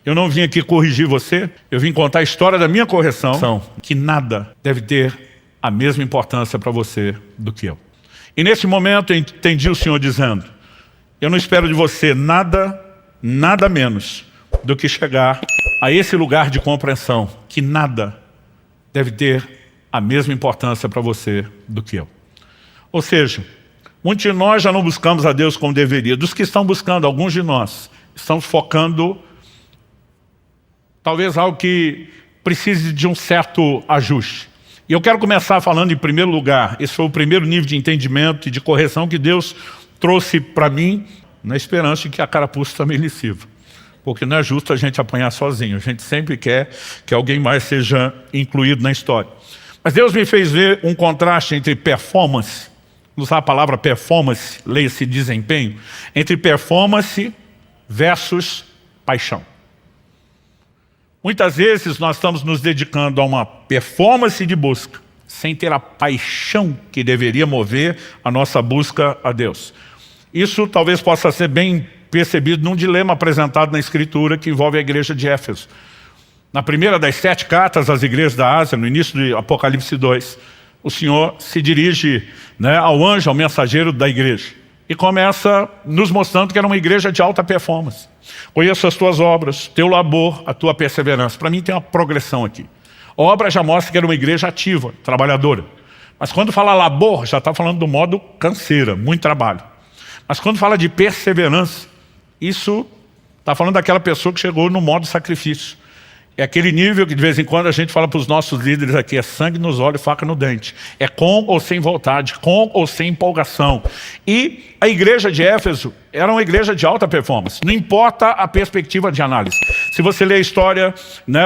Eu não vim aqui corrigir você, eu vim contar a história da minha correção, que nada deve ter a mesma importância para você do que eu. E nesse momento eu entendi o Senhor dizendo, eu não espero de você nada menos do que chegar a esse lugar de compreensão, que nada deve ter a mesma importância para você do que eu. Ou seja, muitos de nós já não buscamos a Deus como deveria. Dos que estão buscando, alguns de nós estamos focando talvez algo que precise de um certo ajuste. E eu quero começar falando em primeiro lugar, esse foi o primeiro nível de entendimento e de correção que Deus trouxe para mim, na esperança de que a carapuça também lhe sirva. Porque não é justo a gente apanhar sozinho, a gente sempre quer que alguém mais seja incluído na história. Mas Deus me fez ver um contraste entre performance, usar a palavra performance, leia-se desempenho, entre performance versus paixão. Muitas vezes nós estamos nos dedicando a uma performance de busca, sem ter a paixão que deveria mover a nossa busca a Deus. Isso talvez possa ser bem percebido num dilema apresentado na Escritura que envolve a igreja de Éfeso. Na primeira das 7 cartas às igrejas da Ásia, no início de Apocalipse 2, o Senhor se dirige, ao anjo, ao mensageiro da igreja. E começa nos mostrando que era uma igreja de alta performance. Conheço as tuas obras, teu labor, a tua perseverança. Para mim tem uma progressão aqui. A obra já mostra que era uma igreja ativa, trabalhadora. Mas quando fala labor, já está falando do modo canseira, muito trabalho. Mas quando fala de perseverança, isso está falando daquela pessoa que chegou no modo sacrifício. É aquele nível que de vez em quando a gente fala para os nossos líderes aqui, é sangue nos olhos e faca no dente. É com ou sem vontade, com ou sem empolgação. E a igreja de Éfeso era uma igreja de alta performance. Não importa a perspectiva de análise. Se você lê a história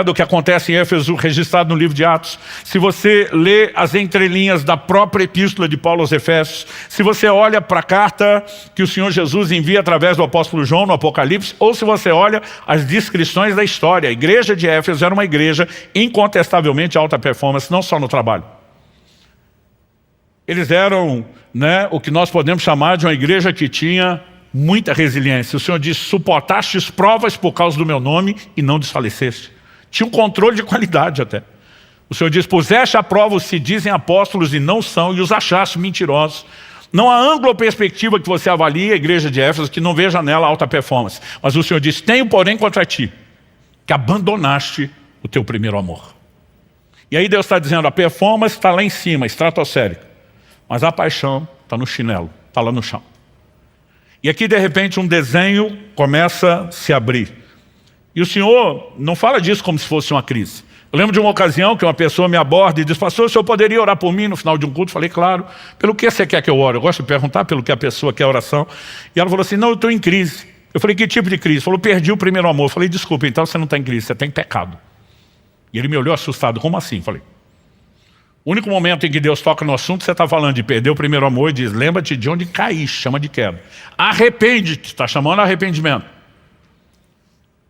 do que acontece em Éfeso, registrado no livro de Atos, se você lê as entrelinhas da própria epístola de Paulo aos Efésios, se você olha para a carta que o Senhor Jesus envia através do apóstolo João no Apocalipse, ou se você olha as descrições da história, a igreja de Éfeso era uma igreja incontestavelmente de alta performance, não só no trabalho. Eles eram o que nós podemos chamar de uma igreja que tinha muita resiliência. O Senhor diz, suportastes provas por causa do meu nome e não desfaleceste. Tinha um controle de qualidade até. O Senhor diz, puseste à prova os que dizem apóstolos e não são, e os achaste mentirosos. Não há ângulo ou perspectiva que você avalie a igreja de Éfeso que não veja nela alta performance. Mas o Senhor diz, tenho porém contra ti, que abandonaste o teu primeiro amor. E aí Deus está dizendo, a performance está lá em cima, estratosférica. Mas a paixão está no chinelo, está lá no chão. E aqui de repente um desenho começa a se abrir. E o Senhor não fala disso como se fosse uma crise. Eu lembro de uma ocasião que uma pessoa me aborda e diz, pastor, o senhor poderia orar por mim no final de um culto? Eu falei, claro. Pelo que você quer que eu ore? Eu gosto de perguntar pelo que a pessoa quer oração. E ela falou assim, não, eu estou em crise. Eu falei, que tipo de crise? Falou, perdi o primeiro amor. Eu falei, desculpa, então você não está em crise, você tem pecado. E ele me olhou assustado, como assim? Eu falei, o único momento em que Deus toca no assunto, você está falando de perder o primeiro amor e diz, lembra-te de onde caíste, chama de queda. Arrepende-te, está chamando arrependimento.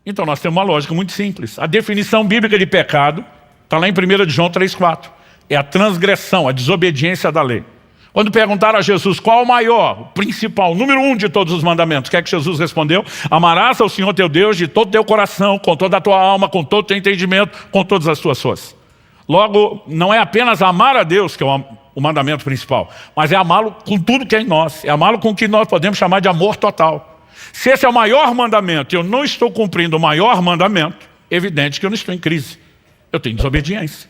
Então nós temos uma lógica muito simples. A definição bíblica de pecado está lá em 1 João 3,4. É a transgressão, a desobediência da lei. Quando perguntaram a Jesus qual o maior, o principal, número 1 de todos os mandamentos, o que é que Jesus respondeu? Amarás ao Senhor teu Deus de todo o teu coração, com toda a tua alma, com todo o teu entendimento, com todas as tuas forças. Logo, não é apenas amar a Deus que é o mandamento principal, mas é amá-lo com tudo que é em nós, é amá-lo com o que nós podemos chamar de amor total. Se esse é o maior mandamento e eu não estou cumprindo o maior mandamento, é evidente que eu não estou em crise, eu tenho desobediência.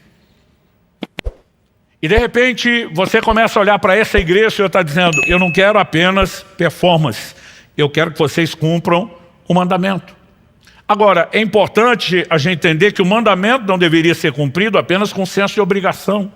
E de repente você começa a olhar para essa igreja e o Senhor está dizendo, eu não quero apenas performance, eu quero que vocês cumpram o mandamento. Agora, é importante a gente entender que o mandamento não deveria ser cumprido apenas com senso de obrigação.